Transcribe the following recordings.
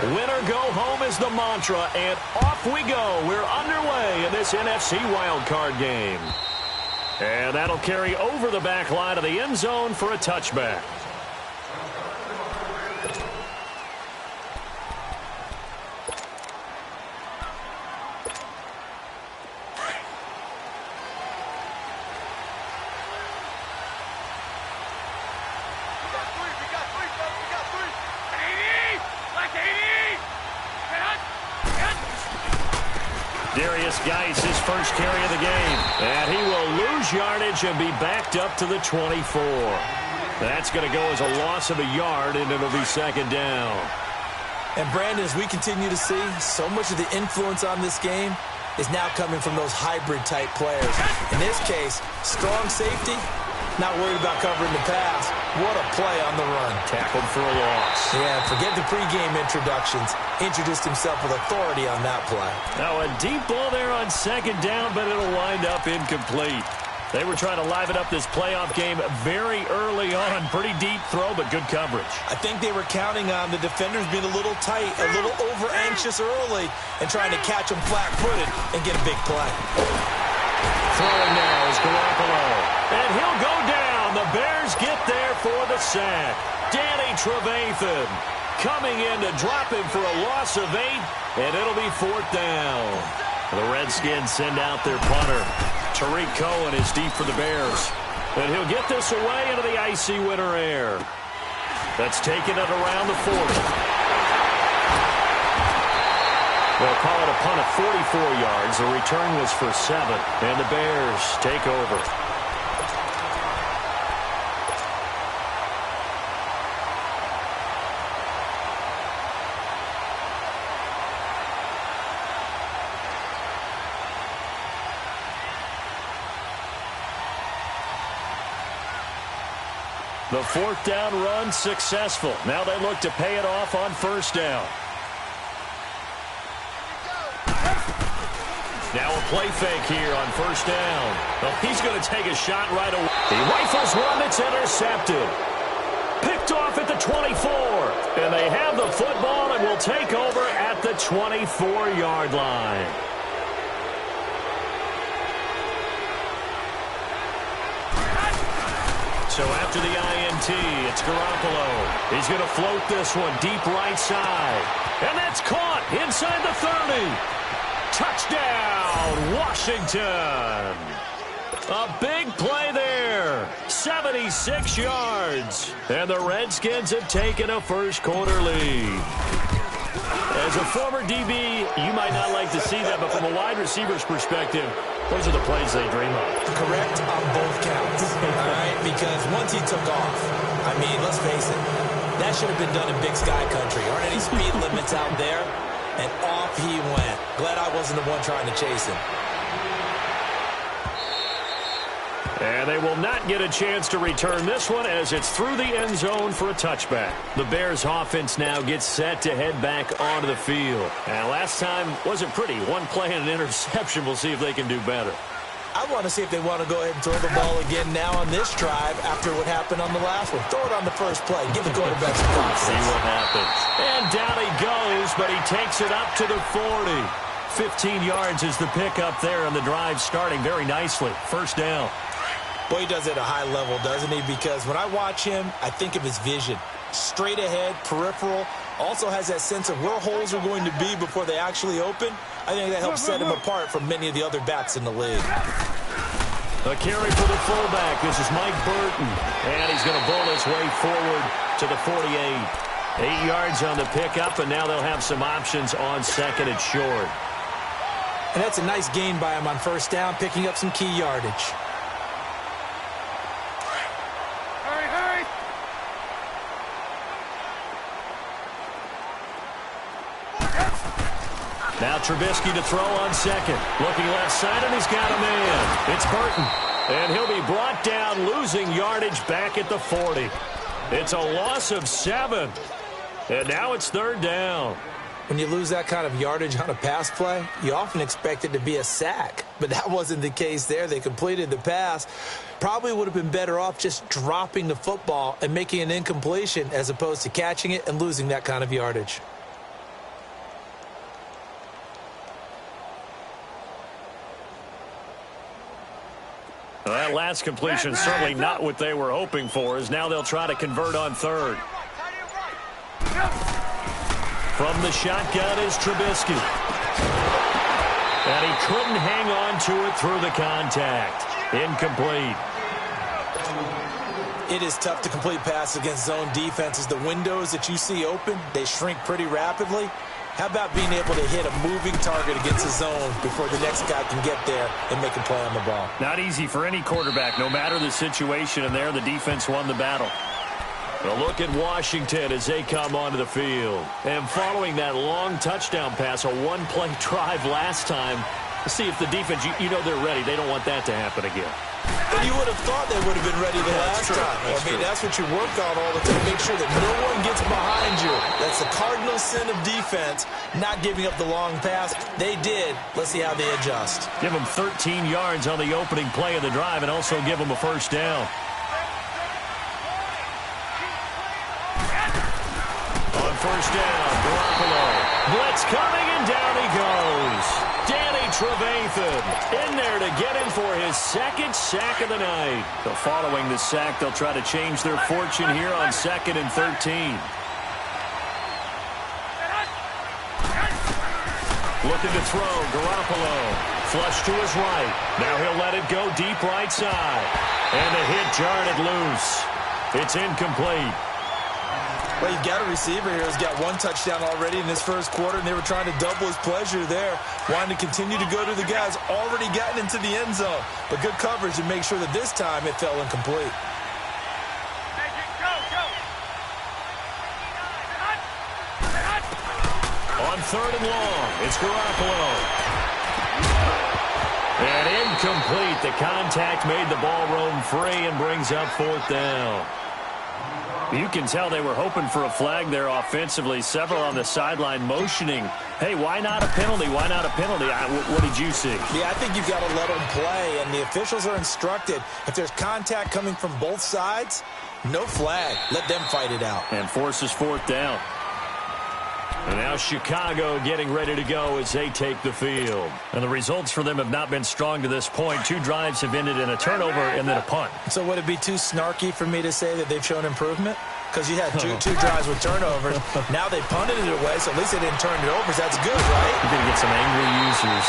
Winner go home is the mantra, and off we go. We're underway in this NFC wildcard game. And that'll carry over the back line of the end zone for a touchback. Geis, his first carry of the game. And he will lose yardage and be backed up to the 24. That's going to go as a loss of a yard, and it'll be second down. And, Brandon, as we continue to see, so much of the influence on this game is now coming from those hybrid-type players. In this case, strong safety, not worried about covering the pass. What a play on the run. Tackled for a loss. Yeah, forget the pregame introductions. Introduced himself with authority on that play. Now a deep ball there on second down, but it'll wind up incomplete. They were trying to liven up this playoff game very early on. Pretty deep throw, but good coverage. I think they were counting on the defenders being a little tight, a little over-anxious early, and trying to catch them flat-footed and get a big play. Throwing now is Garoppolo. And he'll go down. The Bears get there for the sack. Danny Trevathan coming in to drop him for a loss of 8, and it'll be fourth down. The Redskins send out their punter. Tariq Cohen is deep for the Bears. And he'll get this away into the icy winter air. That's taken it around the 40. They'll call it a punt of 44 yards. The return was for 7, and the Bears take over. The fourth down run successful. Now they look to pay it off on first down. Now a play fake here on first down. Well, he's going to take a shot right away. He rifles one that's intercepted. Picked off at the 24. And they have the football and will take over at the 24-yard line. So after the INT, it's Garoppolo. He's going to float this one deep right side. And that's caught inside the 30. Touchdown, Washington. A big play there. 76 yards. And the Redskins have taken a first-quarter lead. As a former DB, you might not like to see that, but from a wide receiver's perspective, those are the plays they dream of. Correct on both counts, all right? Because once he took off, I mean, let's face it, that should have been done in Big Sky Country. Aren't any speed limits out there? And off he went. Glad I wasn't the one trying to chase him. And they will not get a chance to return this one as it's through the end zone for a touchback. The Bears offense now gets set to head back onto the field. And last time wasn't pretty. One play and an interception. We'll see if they can do better. I want to see if they want to go ahead and throw the ball again now on this drive after what happened on the last one. Throw it on the first play. Give the quarterback some props. See what happens. And down he goes, but he takes it up to the 40. 15 yards is the pickup there, and the drive starting very nicely. First down. Boy, he does it at a high level, doesn't he? Because when I watch him, I think of his vision. Straight ahead, peripheral. Also has that sense of where holes are going to be before they actually open. I think that helps set him apart from many of the other backs in the league. A carry for the fullback. This is Mike Burton. And he's going to bowl his way forward to the 48. 8 yards on the pickup, and now they'll have some options on second and short. And that's a nice gain by him on first down, picking up some key yardage. Now Trubisky to throw on second. Looking left side, and he's got a man. It's Burton. And he'll be brought down, losing yardage back at the 40. It's a loss of 7. And now it's third down. When you lose that kind of yardage on a pass play, you often expect it to be a sack. But that wasn't the case there. They completed the pass. Probably would have been better off just dropping the football and making an incompletion as opposed to catching it and losing that kind of yardage. Well, that last completion certainly not what they were hoping for, as now they'll try to convert on third. From the shotgun is Trubisky. And he couldn't hang on to it through the contact. Incomplete. It is tough to complete passes against zone defenses. The windows that you see open, they shrink pretty rapidly. How about being able to hit a moving target against a zone before the next guy can get there and make a play on the ball? Not easy for any quarterback, no matter the situation, and there the defense won the battle. A look at Washington as they come onto the field. And following that long touchdown pass, a one-play drive last time, let's see if the defense, you know they're ready. They don't want that to happen again. And you would have thought they would have been ready the last time. That's what you work on all the time. Make sure that no one gets behind you. That's the cardinal sin of defense, not giving up the long pass. They did. Let's see how they adjust. Give them 13 yards on the opening play of the drive and also give them a first down. On first down, Garoppolo. Blitz coming, and down he goes. Trevathan in there to get him for his second sack of the night. So following the sack, they'll try to change their fortune here on 2nd and 13. Looking to throw, Garoppolo. Flush to his right. Now he'll let it go deep right side. And the hit jarred it loose. It's incomplete. Well, you've got a receiver here who's got one touchdown already in this first quarter, and they were trying to double his pleasure there, wanting to continue to go to the guys already gotten into the end zone. But good coverage to make sure that this time it fell incomplete. On 3rd and long, it's Garoppolo. And incomplete. The contact made the ball roam free and brings up 4th down. You can tell they were hoping for a flag there offensively. Several on the sideline motioning, hey, why not a penalty? Why not a penalty? What did you see? Yeah, I think you've got to let them play, and the officials are instructed. If there's contact coming from both sides, no flag. Let them fight it out. And forces 4th down. And now Chicago getting ready to go as they take the field. And the results for them have not been strong to this point. 2 drives have ended in a turnover and then a punt. So would it be too snarky for me to say that they've shown improvement? Because you had two drives with turnovers. Now they punted it away, so at least they didn't turn it over. So that's good, right? You're going to get some angry users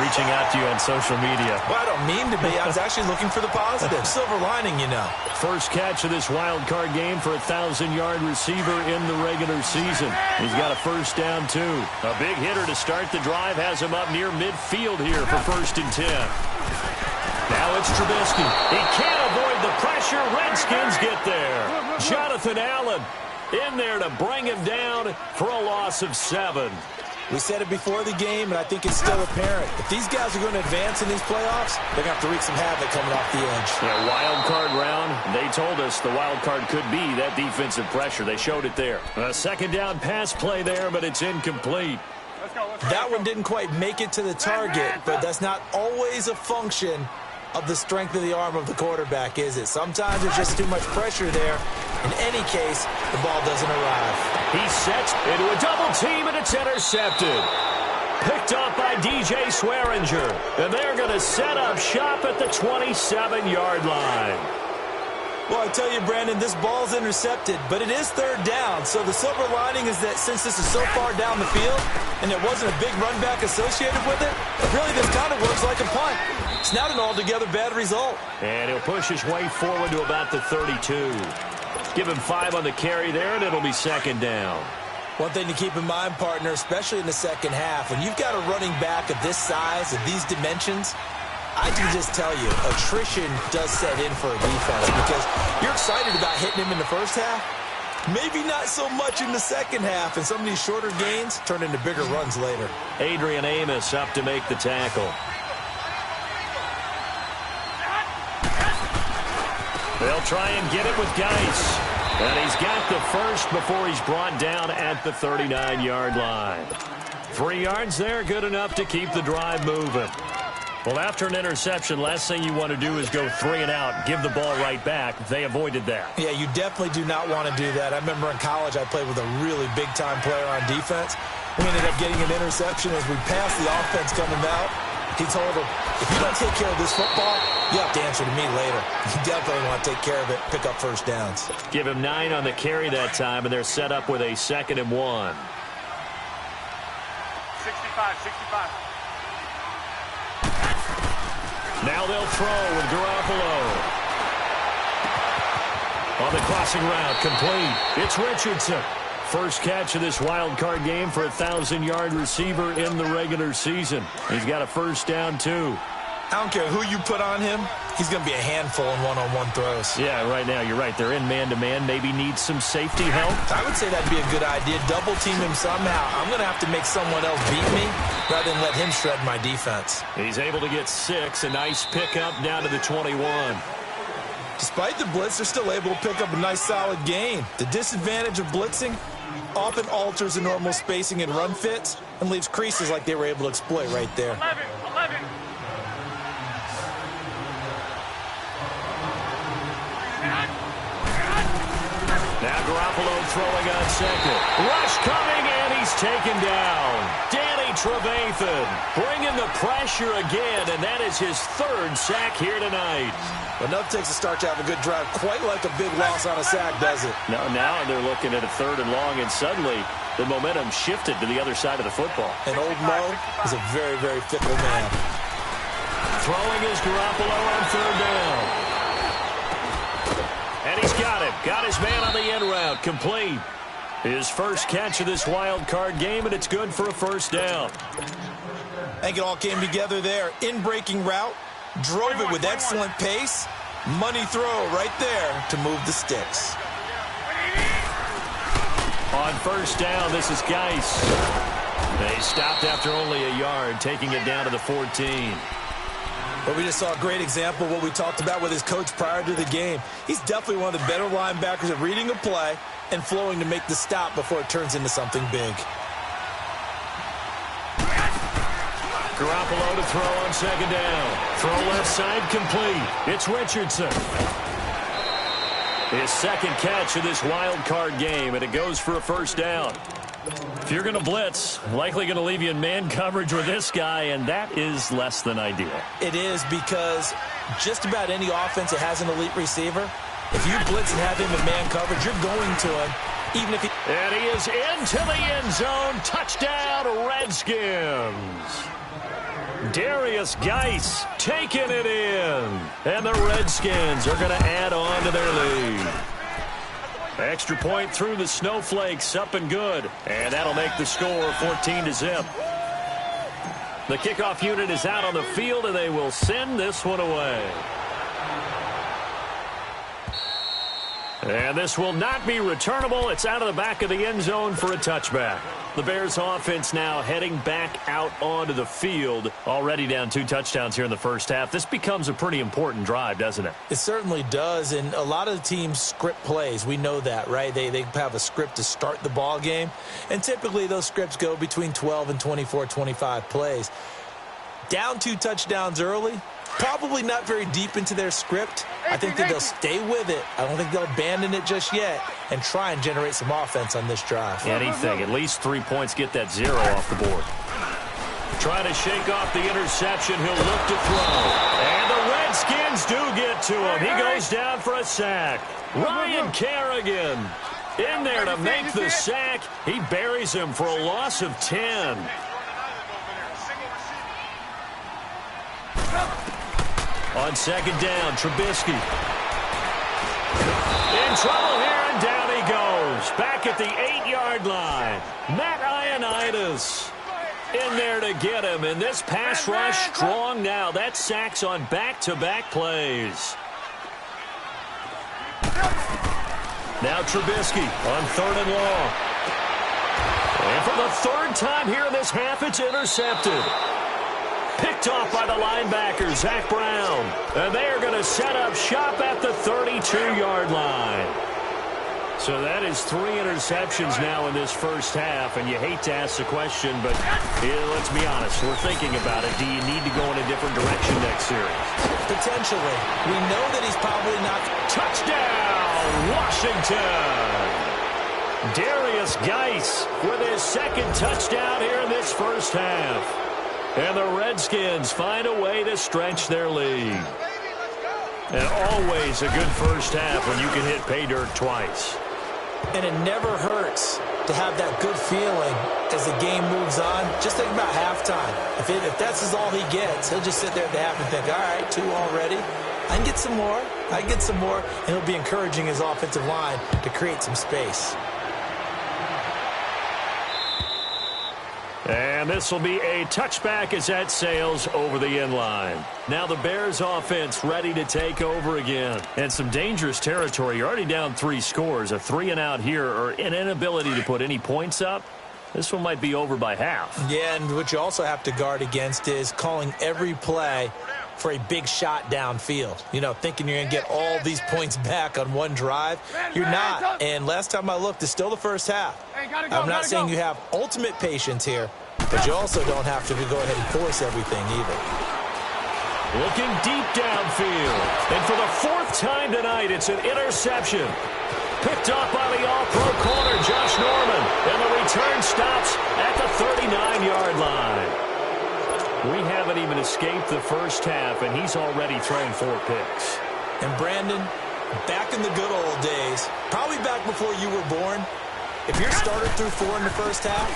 reaching out to you on social media. Well, I don't mean to be. I was actually looking for the positive. Silver lining, you know. First catch of this wild card game for a 1,000-yard receiver in the regular season. He's got a first down, too. A big hitter to start the drive has him up near midfield here for 1st and 10. Now it's Trubisky. He can't avoid the pressure. Redskins get there. Jonathan Allen in there to bring him down for a loss of 7. We said it before the game, and I think it's still apparent. If these guys are going to advance in these playoffs, they're going to have to wreak some havoc coming off the edge. Yeah, wild card round. They told us the wild card could be that defensive pressure. They showed it there. A 2nd down pass play there, but it's incomplete. That one didn't quite make it to the target, but that's not always a function of the strength of the arm of the quarterback, is it? Sometimes there's just too much pressure there. In any case, the ball doesn't arrive. He sets into a double team, and it's intercepted. Picked up by DJ Swearinger. And they're going to set up shop at the 27-yard line. Well, I tell you, Brandon, this ball's intercepted, but it is 3rd down. So the silver lining is that since this is so far down the field and there wasn't a big run back associated with it, really this kind of works like a punt. It's not an altogether bad result. And he'll push his way forward to about the 32. Give him 5 on the carry there, and it'll be 2nd down. One thing to keep in mind, partner, especially in the second half, when you've got a running back of this size, of these dimensions, I can just tell you, attrition does set in for a defense because you're excited about hitting him in the first half. Maybe not so much in the second half, and some of these shorter gains turn into bigger runs later. Adrian Amos up to make the tackle. They'll try and get it with Geis. And he's got the first before he's brought down at the 39-yard line. 3 yards there, good enough to keep the drive moving. Well, after an interception, last thing you want to do is go 3 and out, give the ball right back. They avoided that. Yeah, you definitely do not want to do that. I remember in college I played with a really big-time player on defense. We ended up getting an interception as we passed the offense coming out. He told him, if you don't take care of this football, You have to answer to me later. You definitely want to take care of it, pick up first downs. Give him 9 on the carry that time, and they're set up with a 2nd and 1. 65. Now they'll throw with Garoppolo. On the crossing route, complete. It's Richardson. First catch of this wild card game for a 1,000-yard receiver in the regular season. He's got a first down, too. I don't care who you put on him. He's going to be a handful in one-on-one throws. Yeah, right now, you're right. They're in man-to-man. Maybe need some safety help. I would say that'd be a good idea. Double team him somehow. I'm going to have to make someone else beat me rather than let him shred my defense. He's able to get 6. A nice pickup down to the 21. Despite the blitz, they're still able to pick up a nice solid gain. The disadvantage of blitzing often alters the normal spacing and run fits and leaves creases like they were able to exploit right there. 11. Now Garoppolo throwing on 2nd. Rush coming, and he's taken down. Danny Trevathan bringing the pressure again, and that is his 3rd sack here tonight. Enough takes a start to have a good drive, quite like a big loss on a sack, does it? Now they're looking at a 3rd and long, and suddenly the momentum shifted to the other side of the football. And old Mo is a very, very fickle man. Throwing is Garoppolo on 3rd down. And he's got him. Got his man on the end route. Complete. His first catch of this wild card game, and it's good for a first down. I think it all came together there. In-breaking route. Drove it with excellent pace. Money throw right there to move the sticks. On first down, this is Geis. They stopped after only a yard, taking it down to the 14. But we just saw a great example of what we talked about with his coach prior to the game. He's definitely one of the better linebackers at reading a play and flowing to make the stop before it turns into something big. Garoppolo to throw on 2nd down. Throw left side complete. It's Richardson. His 2nd catch of this wild card game, and it goes for a first down. If you're going to blitz, likely going to leave you in man coverage with this guy, and that is less than ideal. It is, because just about any offense that has an elite receiver, if you blitz and have him in man coverage, you're going to him, even if he... And he is into the end zone. Touchdown, Redskins. Darius Geis taking it in. And the Redskins are going to add on to their lead. Extra point through the snowflakes, up and good. And that'll make the score 14-0. The kickoff unit is out on the field, and they will send this one away. And this will not be returnable. It's out of the back of the end zone for a touchback. The Bears offense now heading back out onto the field. Already down 2 touchdowns here in the first half. This becomes a pretty important drive, doesn't it? It certainly does, and a lot of the teams script plays. We know that, right? They have a script to start the ball game, and typically those scripts go between 12 and 24, 25 plays. Down 2 touchdowns early, probably not very deep into their script. I think that they'll stay with it. I don't think they'll abandon it just yet and try and generate some offense on this drive. Anything. At least 3 points. Get that 0 off the board. Try to shake off the interception. He'll look to throw. And the Redskins do get to him. He goes down for a sack. Ryan Kerrigan in there to make the sack. He buries him for a loss of 10. On 2nd down, Trubisky. In trouble here, and down he goes. Back at the 8-yard line. Matt Ioannidis in there to get him. And this pass rush strong now. That sacks on back-to-back plays. Now Trubisky on 3rd and long. And for the 3rd time here in this half, it's intercepted. Picked off by the linebacker, Zach Brown. And they are going to set up shop at the 32-yard line. So that is 3 interceptions now in this first half. And you hate to ask the question, but let's be honest. We're thinking about it. Do you need to go in a different direction next series? Potentially. We know that he's probably not. Touchdown, Washington. Darius Geis with his 2nd touchdown here in this first half. And the Redskins find a way to stretch their lead. And always a good first half when you can hit pay dirt twice. And it never hurts to have that good feeling as the game moves on. Just think about halftime. If that's all he gets, he'll just sit there at the half and think, all right, 2 already. I can get some more. I can get some more. And he'll be encouraging his offensive line to create some space. And this will be a touchback as that sails over the end line. Now the Bears offense ready to take over again. And some dangerous territory. You're already down 3 scores. A 3-and-out here or an inability to put any points up. This one might be over by half. Yeah, and what you also have to guard against is calling every play for a big shot downfield. You know, thinking you're going to get all these points back on one drive. You're not. And last time I looked, it's still the first half. I'm not saying you have ultimate patience here, but you also don't have to go ahead and force everything either. Looking deep downfield. And for the 4th time tonight, it's an interception. Picked off by the all-pro corner, Josh Norman. And the return stops at the 39-yard line. We haven't even escaped the first half, and he's already thrown 4 picks. And Brandon, back in the good old days, probably back before you were born, if your starter threw 4 in the first half,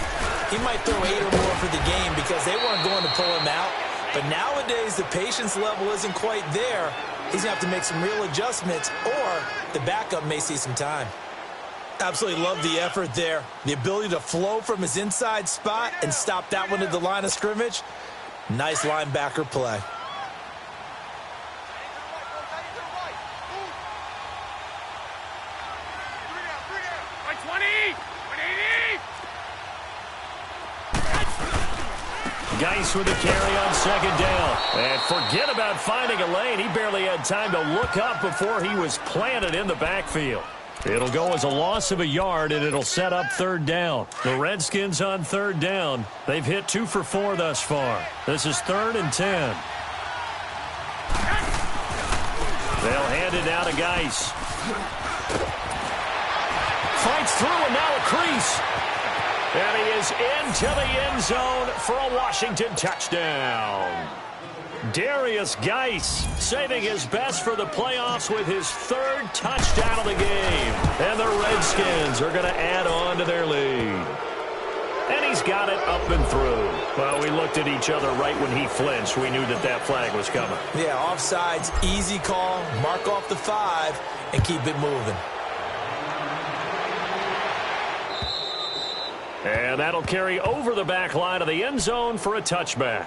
he might throw 8 or more for the game because they weren't going to pull him out. But nowadays, the patience level isn't quite there. He's going to have to make some real adjustments, or the backup may see some time. Absolutely love the effort there. The ability to flow from his inside spot and stop that one at the line of scrimmage. Nice linebacker play. Geis with the carry on 2nd down. And forget about finding a lane. He barely had time to look up before he was planted in the backfield. It'll go as a loss of a yard, and it'll set up 3rd down. The Redskins on 3rd down. They've hit 2 for 4 thus far. This is 3rd and 10. They'll hand it now to Geis. Fights through, and now a crease. And he is into the end zone for a Washington touchdown. Darius Geis saving his best for the playoffs with his 3rd touchdown of the game. And the Redskins are going to add on to their lead. And he's got it up and through. Well, we looked at each other right when he flinched. We knew that that flag was coming. Yeah, offsides, easy call. Mark off the 5 and keep it moving. And that'll carry over the back line of the end zone for a touchback.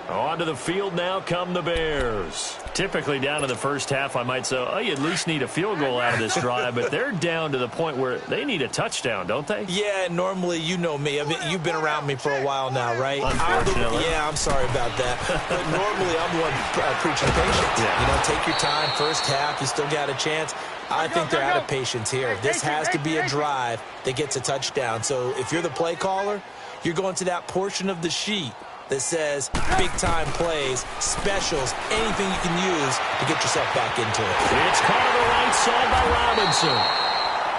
Onto the field now come the Bears. Typically down in the first half, I might say, oh, you at least need a field goal out of this drive, but they're down to the point where they need a touchdown, don't they? Yeah, normally, you know me. I mean, you've been around me for a while now, right? Unfortunately. Yeah, I'm sorry about that. But normally, I'm the one preaching patience. Yeah. You know, take your time. First half, you still got a chance. I think they're out of patience here. This has to be a drive that gets a touchdown. So if you're the play caller, you're going to that portion of the sheet that says big-time plays, specials, anything you can use to get yourself back into it. It's caught on the right side by Robinson.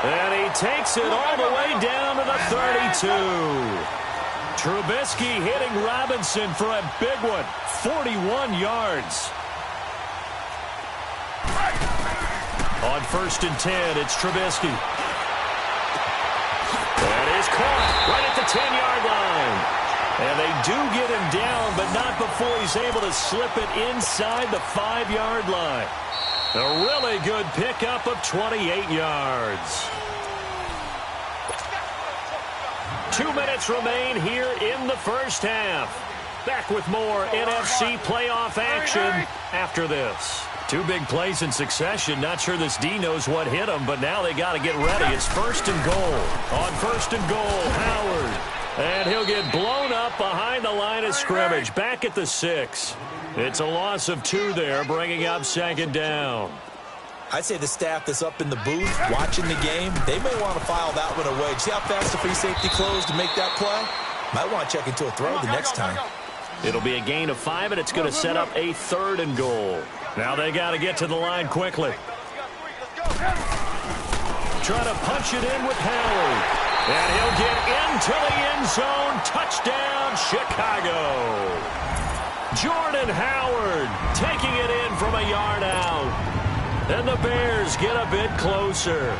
And he takes it all the way down to the 32. Trubisky hitting Robinson for a big one, 41 yards. On 1st and 10, it's Trubisky. That is caught right at the 10-yard line. And they do get him down, but not before he's able to slip it inside the 5-yard line. A really good pickup of 28 yards. 2 minutes remain here in the first half. Back with more NFC playoff action after this. 2 big plays in succession. Not sure this D knows what hit him, but now they got to get ready. It's 1st and goal. On 1st and goal, Howard. And he'll get blown up behind the line of scrimmage. Back at the 6. It's a loss of 2 there, bringing up 2nd down. I'd say the staff that's up in the booth watching the game, they may want to file that one away. See how fast the free safety closed to make that play? Might want to check into a throw the next time. It'll be a gain of 5, and it's going to set up a 3rd and goal. Now they got to get to the line quickly. Try to punch it in with Howard. And he'll get into the end zone. Touchdown, Chicago. Jordan Howard taking it in from a yard out. And the Bears get a bit closer.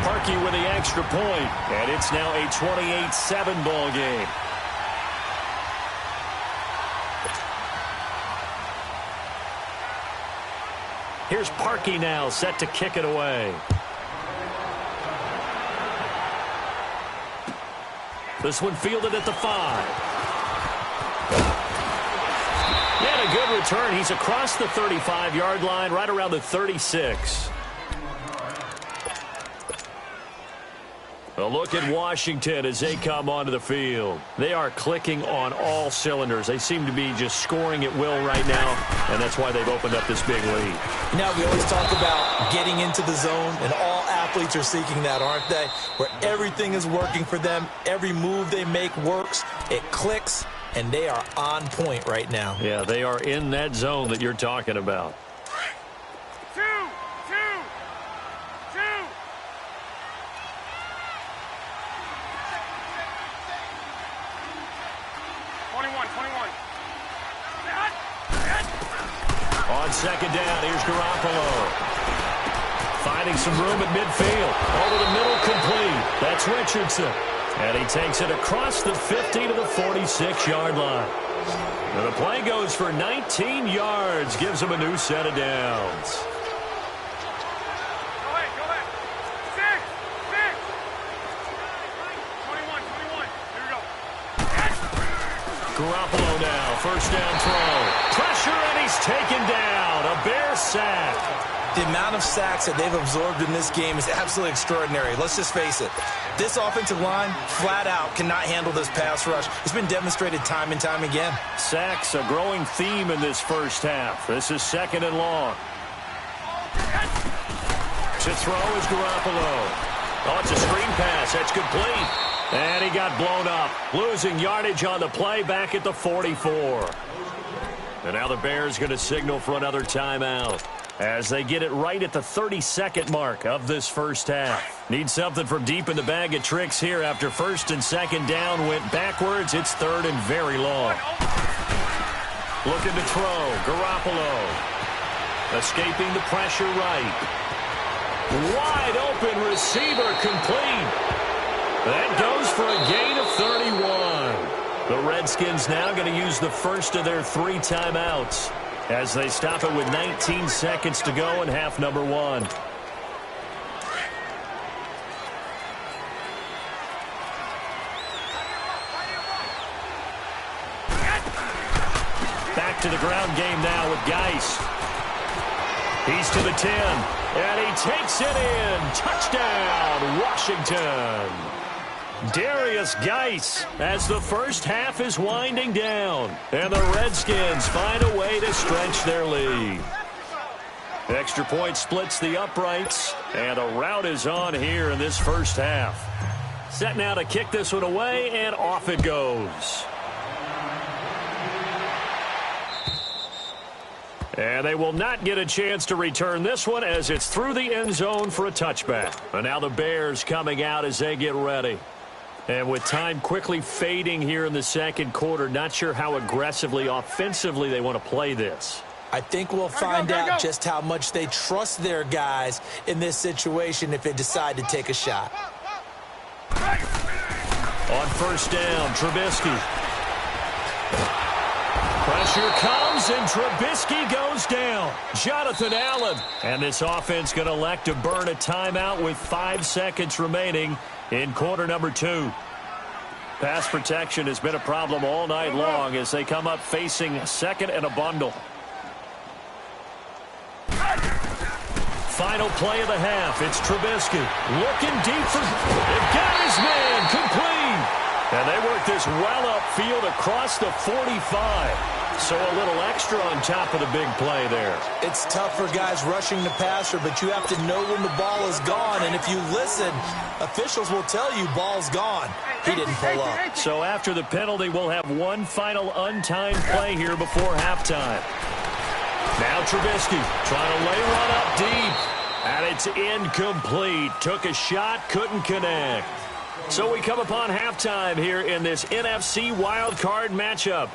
Parkey with the extra point, and it's now a 28-7 ball game. Here's Parkey now, set to kick it away. This one fielded at the 5. And a good return. He's across the 35-yard line, right around the 36. A look at Washington as they come onto the field. They are clicking on all cylinders. They seem to be just scoring at will right now, and that's why they've opened up this big lead. Now, we always talk about getting into the zone, and all athletes are seeking that, aren't they? Where everything is working for them. Every move they make works. It clicks, and they are on point right now. Yeah, they are in that zone that you're talking about. 21. On second down, here's Garoppolo. Finding some room at midfield. Over the middle, complete. That's Richardson. And he takes it across the 50 to the 46-yard line. And the play goes for 19 yards. Gives him a new set of downs. Garoppolo now, first down throw. Pressure, and he's taken down. A Bear sack. The amount of sacks that they've absorbed in this game is absolutely extraordinary. Let's just face it. This offensive line, flat out, cannot handle this pass rush. It's been demonstrated time and time again. Sacks, a growing theme in this first half. This is second and long. To throw is Garoppolo. Oh, it's a screen pass. That's complete. And he got blown up, losing yardage on the play back at the 44. And now the Bears going to signal for another timeout as they get it right at the 32nd mark of this first half. Need something from deep in the bag of tricks here after first and second down went backwards. It's third and very long. Looking to throw, Garoppolo. Escaping the pressure right. Wide open receiver complete. That goes for a gain of 31. The Redskins now going to use the first of their 3 timeouts as they stop it with 19 seconds to go in half number 1. Back to the ground game now with Geis. He's to the 10, and he takes it in. Touchdown, Washington. Darius Geis as the first half is winding down, and the Redskins find a way to stretch their lead. Extra point splits the uprights, and a rout is on here in this first half. Set now to kick this one away, and off it goes. And they will not get a chance to return this one as it's through the end zone for a touchback. And now the Bears coming out as they get ready. And with time quickly fading here in the second quarter, not sure how aggressively, offensively they want to play this. I think we'll find out just how much they trust their guys in this situation if they decide to take a shot. On first down, Trubisky. Pressure comes, and Trubisky goes down. Jonathan Allen. And this offense going to elect to burn a timeout with 5 seconds remaining in quarter number 2. Pass protection has been a problem all night long as they come up facing second and a bundle. Final play of the half. It's Trubisky looking deep for... They've got his man complete. And they work this well upfield across the 45. So a little extra on top of the big play there. It's tough for guys rushing the passer, but you have to know when the ball is gone. And if you listen, officials will tell you ball's gone. He didn't pull up. So after the penalty, we'll have one final untimed play here before halftime. Now Trubisky trying to lay one up deep. And it's incomplete. Took a shot, couldn't connect. So we come upon halftime here in this NFC wildcard matchup.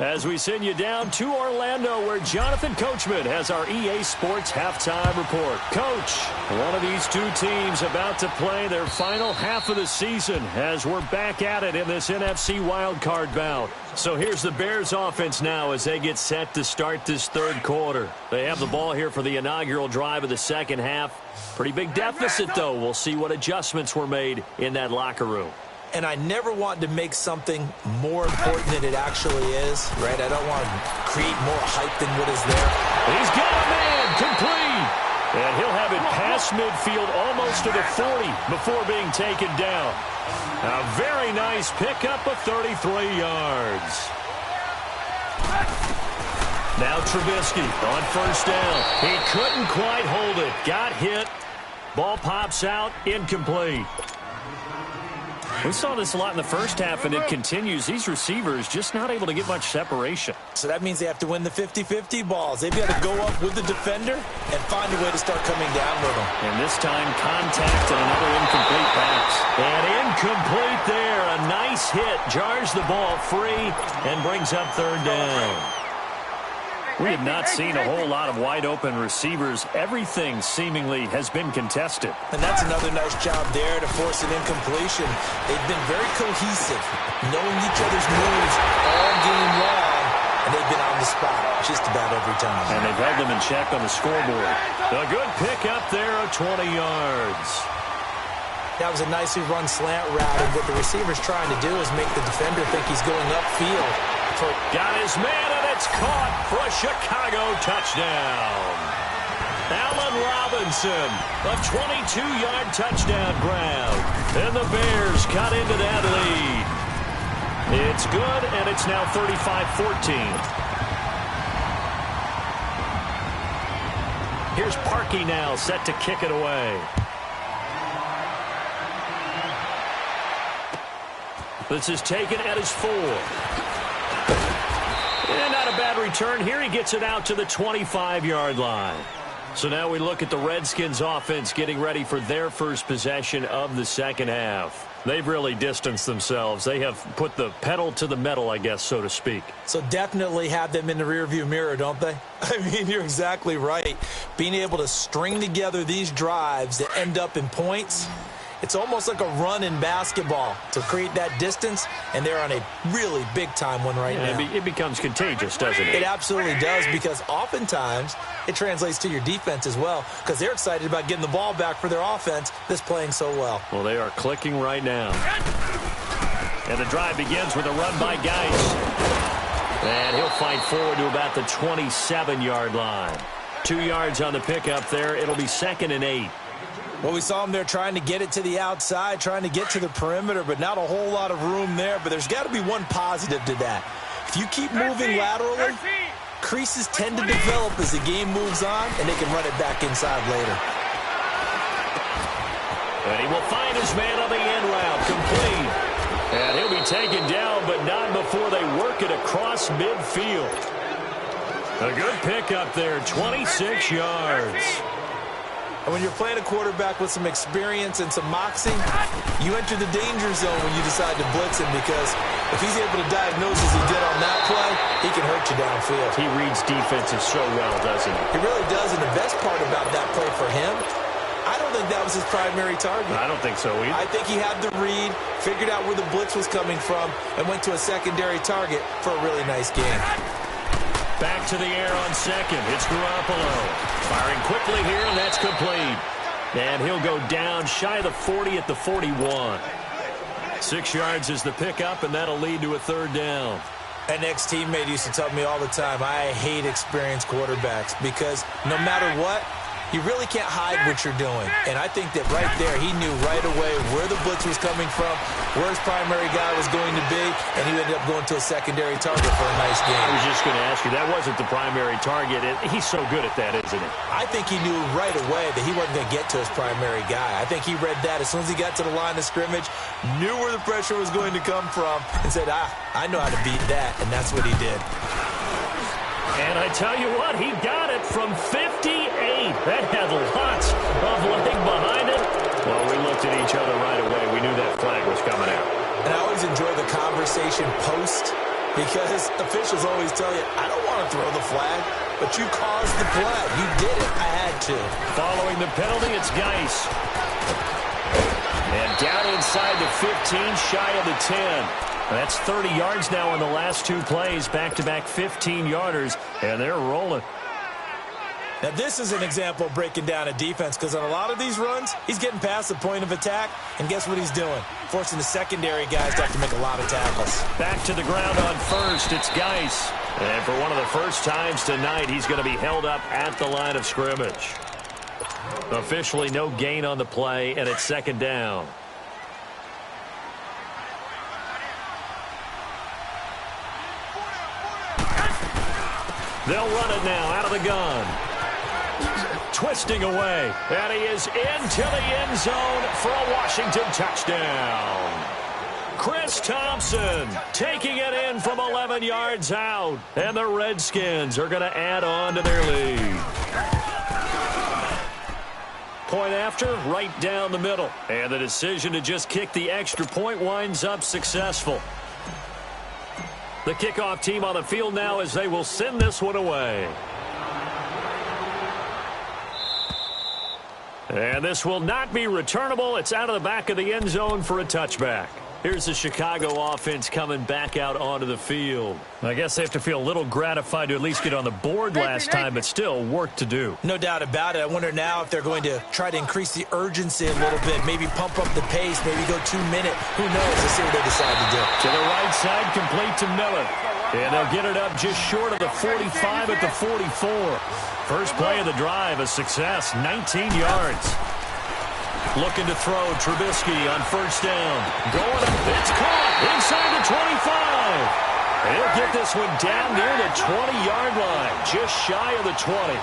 As we send you down to Orlando, where Jonathan Coachman has our EA Sports Halftime Report. Coach, one of these two teams about to play their final half of the season as we're back at it in this NFC wildcard bout. So here's the Bears offense now as they get set to start this third quarter. They have the ball here for the inaugural drive of the second half. Pretty big deficit, though. We'll see what adjustments were made in that locker room. And I never want to make something more important than it actually is, right? I don't want to create more hype than what is there. He's got a man, complete. And he'll have it past midfield almost to the 40 before being taken down. A very nice pickup of 33 yards. Now Trubisky on first down. He couldn't quite hold it. Got hit. Ball pops out, incomplete. We saw this a lot in the first half, and it continues. These receivers just not able to get much separation. So that means they have to win the 50-50 balls. They've got to go up with the defender and find a way to start coming down with them. And this time, contact and another incomplete pass. And incomplete there. A nice hit. Jars the ball free and brings up third down. We have not seen a whole lot of wide-open receivers. Everything seemingly has been contested. And that's another nice job there to force an incompletion. They've been very cohesive, knowing each other's moves all game long, and they've been on the spot just about every time. And they've held them in check on the scoreboard. A good pickup there of 20 yards. That was a nicely run slant route, and what the receiver's trying to do is make the defender think he's going upfield. Got his man, and it's caught for a Chicago touchdown. Allen Robinson, a 22-yard touchdown grab. And the Bears cut into that lead. It's good, and it's now 35-14. Here's Parkey now, set to kick it away. This is taken at his 4. And not a bad return here. He gets it out to the 25-yard line. So now we look at the Redskins offense getting ready for their first possession of the second half. They've really distanced themselves. They have put the pedal to the metal, I guess, so to speak. So definitely have them in the rearview mirror, don't they? I mean, you're exactly right. Being able to string together these drives that end up in points, it's almost like a run in basketball to create that distance, and they're on a really big-time one right now. It becomes contagious, doesn't it? It absolutely does, because oftentimes it translates to your defense as well, because they're excited about getting the ball back for their offense that's playing so well. Well, they are clicking right now. And the drive begins with a run by Geis. And he'll fight forward to about the 27-yard line. 2 yards on the pickup there. It'll be 2nd and 8. Well, we saw him there trying to get it to the outside, trying to get to the perimeter, but not a whole lot of room there. But there's got to be one positive to that. If you keep moving laterally, creases tend to develop as the game moves on, and they can run it back inside later. And he will find his man on the end route, complete. And he'll be taken down, but not before they work it across midfield. A good pickup there, 26 yards. And when you're playing a quarterback with some experience and some moxie, you enter the danger zone when you decide to blitz him, because if he's able to diagnose as he did on that play, he can hurt you downfield. He reads defenses so well, doesn't he? He really does, and the best part about that play for him, I don't think that was his primary target. I don't think so either. I think he had the read, figured out where the blitz was coming from, and went to a secondary target for a really nice game. Back to the air on second. It's Garoppolo. Firing quickly here, and that's complete. And he'll go down shy of the 40 at the 41. 6 yards is the pickup, and that'll lead to a third down. An ex-teammate used to tell me all the time, I hate experienced quarterbacks, because no matter what, you really can't hide what you're doing. And I think that right there, he knew right away where the blitz was coming from, where his primary guy was going to be, and he ended up going to a secondary target for a nice game. I was just going to ask you, that wasn't the primary target. He's so good at that, isn't he? I think he knew right away that he wasn't going to get to his primary guy. I think he read that as soon as he got to the line of scrimmage, knew where the pressure was going to come from, and said, I know how to beat that, and that's what he did. And I tell you what, he got it from 58. That had lots of leg behind it. Well, we looked at each other right away. We knew that flag was coming out. And I always enjoy the conversation post. because officials always tell you, I don't want to throw the flag, but you caused the play. You did it. I had to. Following the penalty, it's Geis. And down inside the 15, shy of the 10. That's 30 yards now in the last two plays, back-to-back 15-yarders, and they're rolling. Now, this is an example of breaking down a defense, because on a lot of these runs, he's getting past the point of attack, and guess what he's doing? Forcing the secondary guys to have to make a lot of tackles. Back to the ground on first, it's Geis. And for one of the first times tonight, he's going to be held up at the line of scrimmage. Officially no gain on the play, and it's second down. They'll run it now out of the gun. Twisting away. And he is into the end zone for a Washington touchdown. Chris Thompson taking it in from 11 yards out. And the Redskins are going to add on to their lead. Point after, right down the middle. And the decision to just kick the extra point winds up successful. The kickoff team on the field now as they will send this one away. And this will not be returnable. It's out of the back of the end zone for a touchback. Here's the Chicago offense coming back out onto the field. I guess they have to feel a little gratified to at least get on the board last time, but still work to do. No doubt about it. I wonder now if they're going to try to increase the urgency a little bit, maybe pump up the pace, maybe go 2 minute. Who knows? Let's see what they decide to do. To the right side, complete to Miller. And they'll get it up just short of the 45 at the 44. First play of the drive, a success, 19 yards. Looking to throw, Trubisky on first down. Going up, it's caught inside the 25. He'll get this one down near the 20-yard line, just shy of the 20.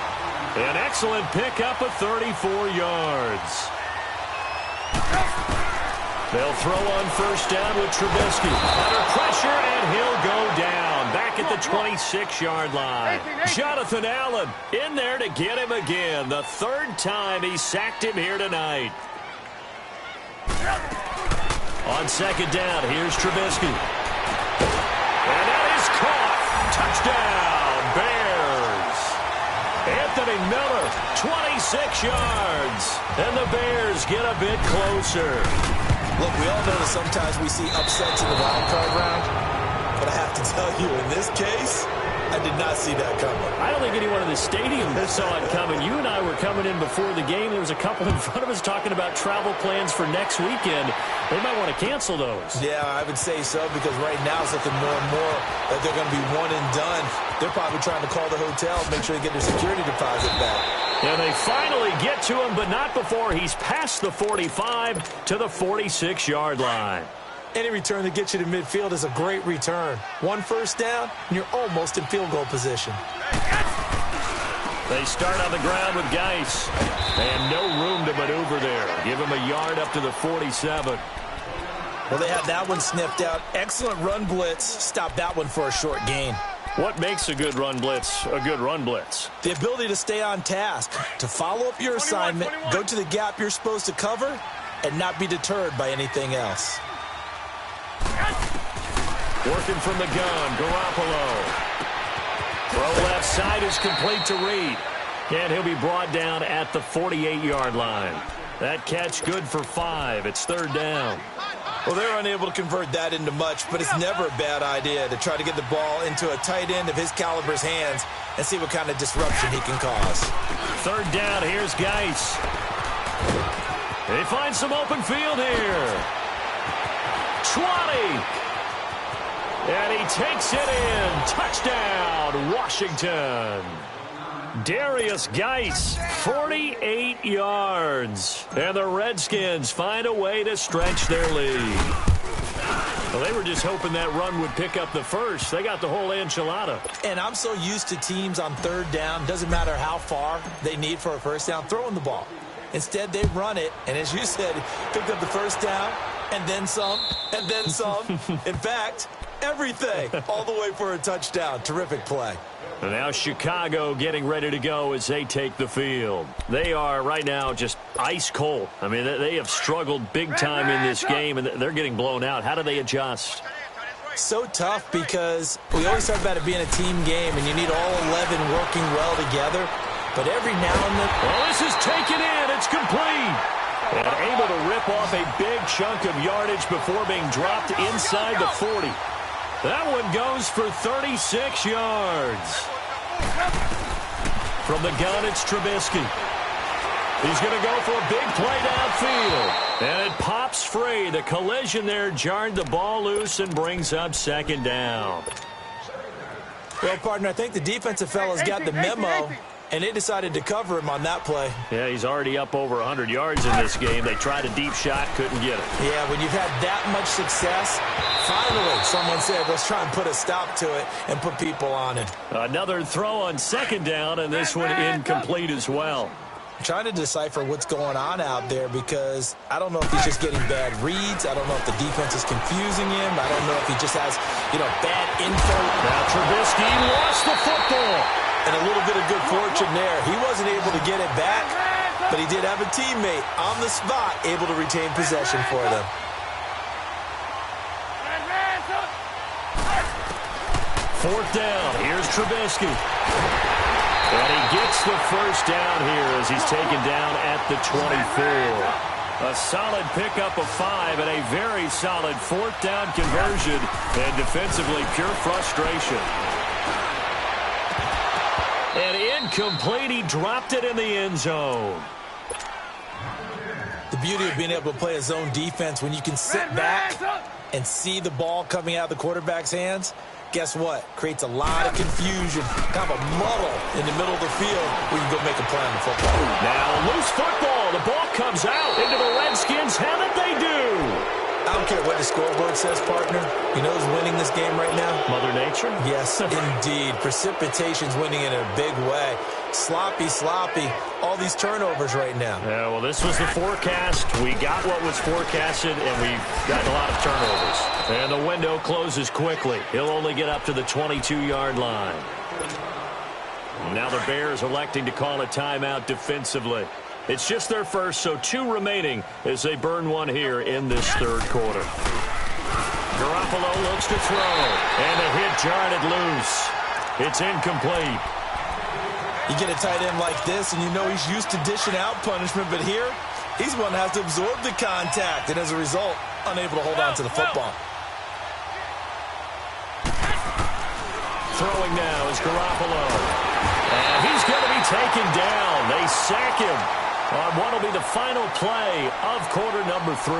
An excellent pickup of 34 yards. They'll throw on first down with Trubisky. Under pressure, and he'll go down back at the 26-yard line. Jonathan Allen in there to get him again. The third time he sacked him here tonight. On second down, here's Trubisky. And that is caught. Touchdown, Bears. Anthony Miller, 26 yards. And the Bears get a bit closer. Look, we all know that sometimes we see upsets in the wild card round. But I have to tell you, in this case, I did not see that coming. I don't think anyone in the stadium saw it coming. You and I were coming in before the game. There was a couple in front of us talking about travel plans for next weekend. They might want to cancel those. Yeah, I would say so, because right now it's looking more and more that they're going to be one and done. They're probably trying to call the hotel, make sure they get their security deposit back. And they finally get to him, but not before he's past the 45 to the 46-yard line. Any return that gets you to midfield is a great return. One first down, and you're almost in field goal position. They start on the ground with Geis. And no room to maneuver there. Give him a yard up to the 47. Well, they had that one sniffed out. Excellent run blitz. Stop that one for a short gain. What makes a good run blitz a good run blitz? The ability to stay on task, to follow up your assignment, go to the gap you're supposed to cover, and not be deterred by anything else. Working from the gun, Garoppolo. Throw left side is complete to Reed. And he'll be brought down at the 48-yard line. That catch good for 5. It's third down. Well, they're unable to convert that into much, but it's never a bad idea to try to get the ball into a tight end of his caliber's hands and see what kind of disruption he can cause. Third down, here's Geis. They find some open field here. 20. And he takes it in. Touchdown, Washington. Darius Geis, 48 yards. And the Redskins find a way to stretch their lead. Well, they were just hoping that run would pick up the first. They got the whole enchilada. And I'm so used to teams on third down, doesn't matter how far they need for a first down, throwing the ball. Instead, they run it, and as you said, picked up the first down, and then some, and then some. In fact, everything, all the way for a touchdown. Terrific play. And now Chicago getting ready to go as they take the field. They are right now just ice cold. I mean, they have struggled big time in this game, and they're getting blown out. How do they adjust? So tough because we always talk about it being a team game, and you need all 11 working well together. But every now and then... Well, this is taken in. It's complete. And able to rip off a big chunk of yardage before being dropped inside the 40. That one goes for 36 yards. From the gun, it's Trubisky. He's going to go for a big play downfield. And it pops free. The collision there jarred the ball loose and brings up second down. Well, partner, I think the defensive fellas got the memo, and they decided to cover him on that play. Yeah, he's already up over 100 yards in this game. They tried a deep shot, couldn't get it. Yeah, when you've had that much success, finally someone said, let's try and put a stop to it and put people on it. Another throw on second down, and this one incomplete as well. I'm trying to decipher what's going on out there because I don't know if he's just getting bad reads. I don't know if the defense is confusing him. I don't know if he just has, bad info. Now Trubisky lost the football. And a little bit of good fortune there. He wasn't able to get it back, but he did have a teammate on the spot able to retain possession for them. Fourth down. Here's Trubisky. And he gets the first down here as he's taken down at the 24. A solid pickup of 5 and a very solid fourth down conversion. And defensively, pure frustration. And incomplete. He dropped it in the end zone. The beauty of being able to play a zone defense when you can sit back and see the ball coming out of the quarterback's hands, guess what? Creates a lot of confusion, kind of a muddle in the middle of the field where you can go make a play on the football. Now loose football. The ball comes out into the Redskins' hand, and they do. I don't care what the scoreboard says, partner. You know who's winning this game right now? Mother Nature? Yes, indeed. Precipitation's winning in a big way. Sloppy, all these turnovers right now. Yeah, well, this was the forecast. We got what was forecasted, and we've gotten a lot of turnovers. And the window closes quickly. He'll only get up to the 22-yard line. Now the Bears electing to call a timeout defensively. It's just their first, so 2 remaining as they burn one here in this third quarter. Garoppolo looks to throw, and the hit jarred it loose. It's incomplete. You get a tight end like this, and you know he's used to dishing out punishment, but here, he's one that has to absorb the contact, and as a result, unable to hold on to the football. Throwing now is Garoppolo. And he's going to be taken down. They sack him on what will be the final play of quarter number 3.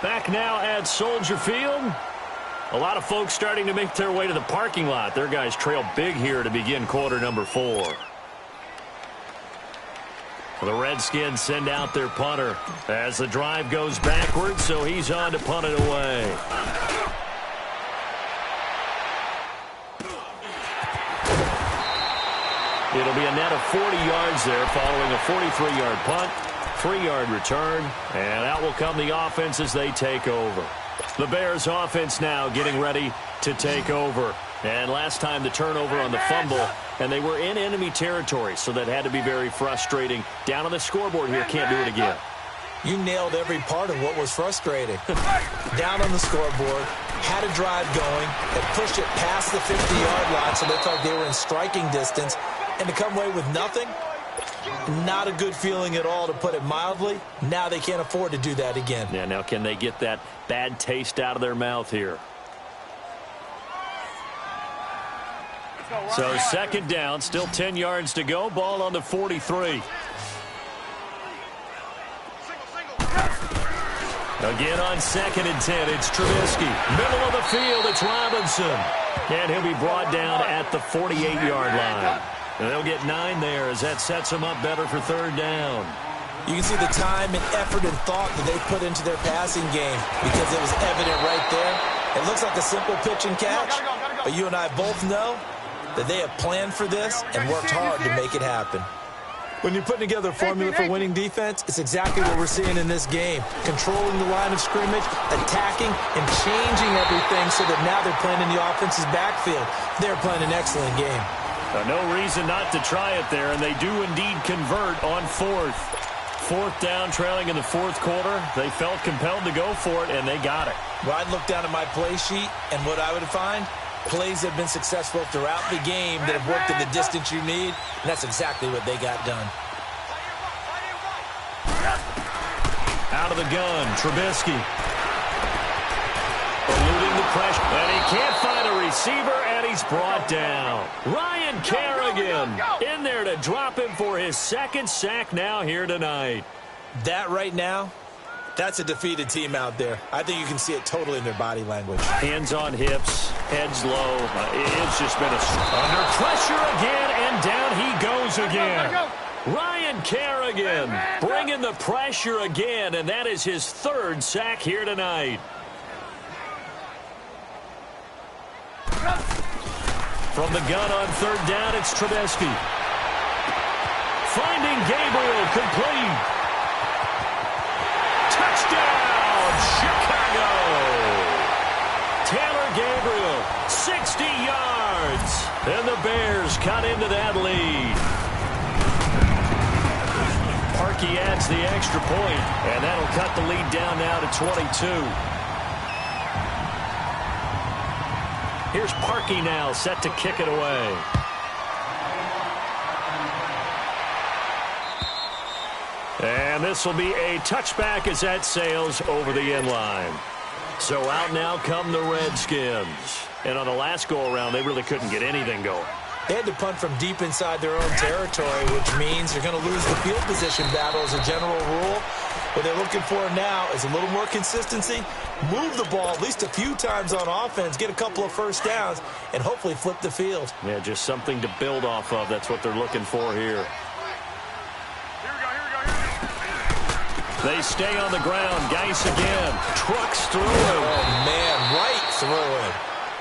Back now at Soldier Field. A lot of folks starting to make their way to the parking lot. Their guys trail big here to begin quarter number 4. The Redskins send out their punter as the drive goes backwards, so he's on to punt it away. It'll be a net of 40 yards there following a 43-yard punt, 3-yard return, and out will come the offense as they take over. The Bears offense now getting ready to take over. And last time the turnover on the fumble, and they were in enemy territory, so that had to be very frustrating. Down on the scoreboard here, can't do it again. You nailed every part of what was frustrating. Down on the scoreboard, had a drive going, had pushed it past the 50-yard line so they thought they were in striking distance, and to come away with nothing, not a good feeling at all, to put it mildly. Now they can't afford to do that again. Yeah, now can they get that bad taste out of their mouth here? So second down, still 10 yards to go. Ball on the 43. Again on 2nd and 10, it's Trubisky. Middle of the field, it's Robinson. And he'll be brought down at the 48-yard line. And they'll get 9 there as that sets them up better for third down. You can see the time and effort and thought that they put into their passing game because it was evident right there. It looks like a simple pitch and catch, but you and I both know that they have planned for this and worked hard to make it happen. When you're putting together a formula for winning defense, it's exactly what we're seeing in this game. Controlling the line of scrimmage, attacking, and changing everything so that now they're playing in the offense's backfield. They're playing an excellent game. No reason not to try it there, and they do indeed convert on 4th. 4th down, trailing in the 4th quarter. They felt compelled to go for it, and they got it. Well, I'd look down at my play sheet, and what I would find, plays have been successful throughout the game that have worked in the distance you need, and that's exactly what they got done. Out of the gun, Trubisky. Eluding the pressure, and he can't find a receiver, and he's brought down. Ryan Kerrigan in there to drop him for his 2nd sack now here tonight. That right now, that's a defeated team out there. I think you can see it totally in their body language. Hands on hips, heads low. It's just been under pressure again, and down he goes again. Ryan Kerrigan bringing the pressure again, and that is his 3rd sack here tonight. From the gun on 3rd down, it's Trubisky. Finding Gabriel, complete. Touchdown, Chicago! Taylor Gabriel, 60 yards. And the Bears cut into that lead. Parkey adds the extra point, and that'll cut the lead down now to 22. Here's Parkey now, set to kick it away. And this will be a touchback as that sails over the end line. So out now come the Redskins. And on the last go-around, they really couldn't get anything going. They had to punt from deep inside their own territory, which means they're going to lose the field position battle as a general rule. What they're looking for now is a little more consistency, move the ball at least a few times on offense, get a couple of 1st downs, and hopefully flip the field. Yeah, just something to build off of. That's what they're looking for here. They stay on the ground. Geis again. Trucks through him. Oh, man, right through him.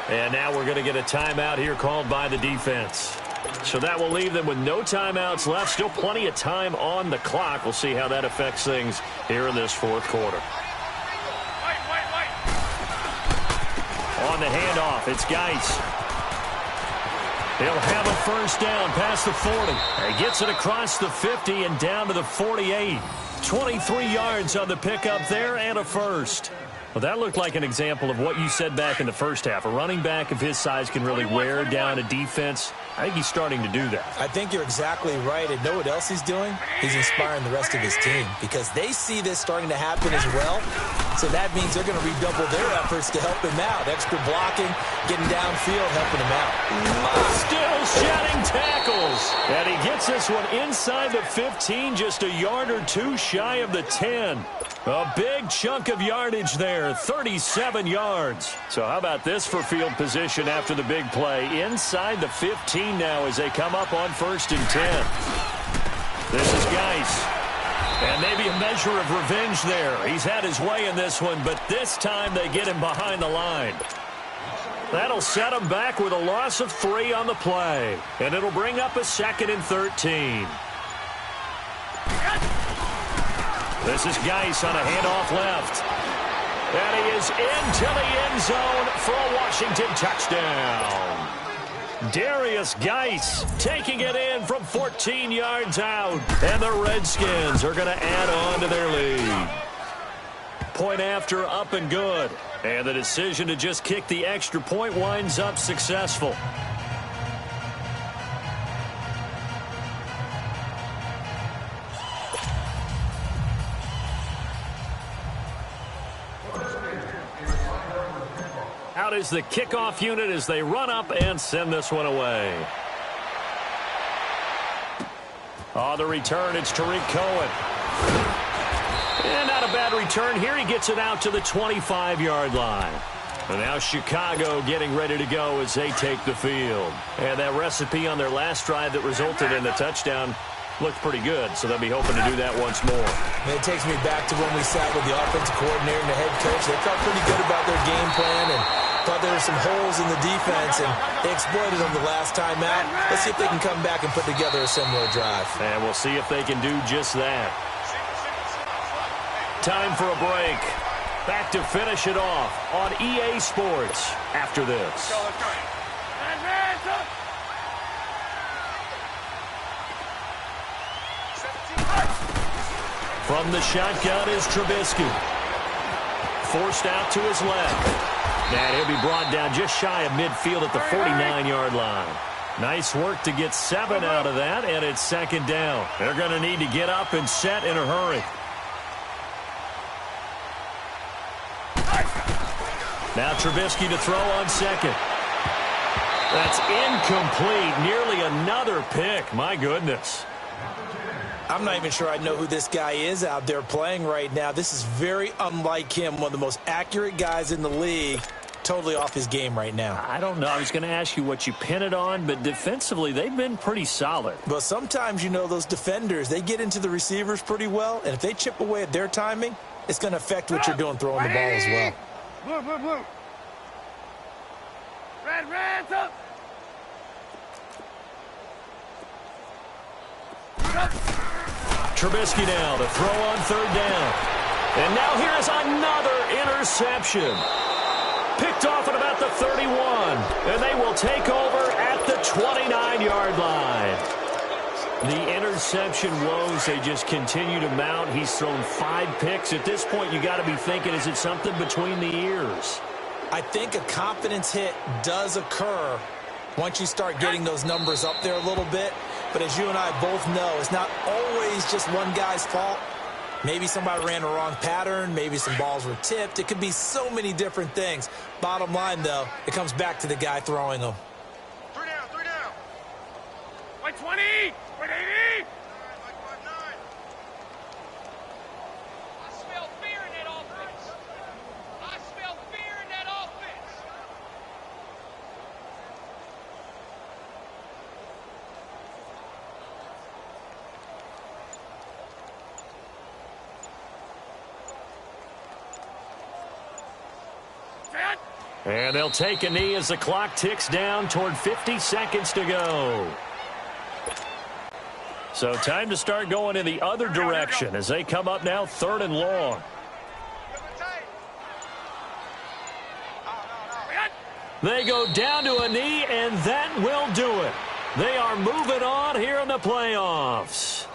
And now we're going to get a timeout here called by the defense. So that will leave them with no timeouts left. Still plenty of time on the clock. We'll see how that affects things here in this 4th quarter. On the handoff, it's Geis. He'll have a 1st down past the 40. He gets it across the 50 and down to the 48. 23 yards on the pickup there and a 1st. Well, that looked like an example of what you said back in the 1st half. A running back of his size can really wear down a defense. I think he's starting to do that. I think you're exactly right. And know what else he's doing? He's inspiring the rest of his team because they see this starting to happen as well. So that means they're going to redouble their efforts to help him out. Extra blocking, getting downfield, helping him out. Still shedding tackles. And he gets this one inside the 15, just a yard or 2 shy of the 10. A big chunk of yardage there, 37 yards. So how about this for field position after the big play? Inside the 15 now as they come up on 1st and 10. This is Geis. And maybe a measure of revenge there. He's had his way in this one, but this time they get him behind the line. That'll set him back with a loss of 3 on the play. And it'll bring up a 2nd and 13. This is Geis on a handoff left. And he is into the end zone for a Washington touchdown. Darius Geis taking it in from 14 yards out. And the Redskins are going to add on to their lead. Point after, up and good. And the decision to just kick the extra point winds up successful. Out is the kickoff unit as they run up and send this one away. On the return, it's Tariq Cohen. And not a bad return here. He gets it out to the 25-yard line. And now Chicago getting ready to go as they take the field. And that recipe on their last drive that resulted in the touchdown looked pretty good, so they'll be hoping to do that once more. And it takes me back to when we sat with the offensive coordinator and the head coach. They felt pretty good about their game plan and thought there were some holes in the defense, and they exploited them the last time out. Let's see if they can come back and put together a similar drive. And we'll see if they can do just that. Time for a break. Back to finish it off on EA Sports after this. From the shotgun is Trubisky. Forced out to his left. And he'll be brought down just shy of midfield at the 49-yard line. Nice work to get 7 out of that, and it's second down. They're going to need to get up and set in a hurry. Now Trubisky to throw on second. That's incomplete. Nearly another pick. My goodness. I'm not even sure I know who this guy is out there playing right now. This is very unlike him, one of the most accurate guys in the league. Totally off his game right now. I don't know. I was going to ask you what you pin it on, but defensively, they've been pretty solid. But sometimes, you know, those defenders, they get into the receivers pretty well, and if they chip away at their timing, it's going to affect what you're doing throwing the ball as well. Blue, blue, blue. Red, red's up. Trubisky now to throw on third down. And now here's another interception. Picked off at about the 31. And they will take over at the 29-yard line. The interception woes, they just continue to mount. He's thrown 5 picks. At this point, you got to be thinking, is it something between the ears? I think a confidence hit does occur once you start getting those numbers up there a little bit. But as you and I both know, it's not always just one guy's fault. Maybe somebody ran a wrong pattern. Maybe some balls were tipped. It could be so many different things. Bottom line, though, it comes back to the guy throwing them. 3 down, 3 down. 120, 180. I smell fear in that offense. I smell fear in that offense. And they'll take a knee as the clock ticks down toward 50 seconds to go. So time to start going in the other direction as they come up now 3rd and long. They go down to a knee, and that will do it. They are moving on here in the playoffs.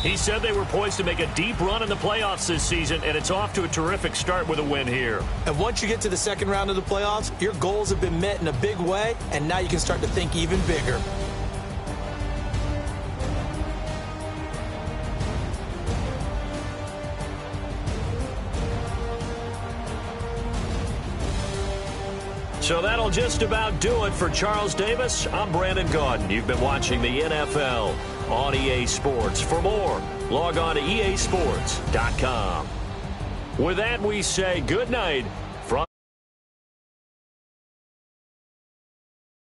He said they were poised to make a deep run in the playoffs this season, and it's off to a terrific start with a win here. And once you get to the second round of the playoffs, your goals have been met in a big way, and now you can start to think even bigger. So that'll just about do it for Charles Davis. I'm Brandon Gaudin. You've been watching the NFL on EA Sports. For more, log on to easports.com. With that, we say good night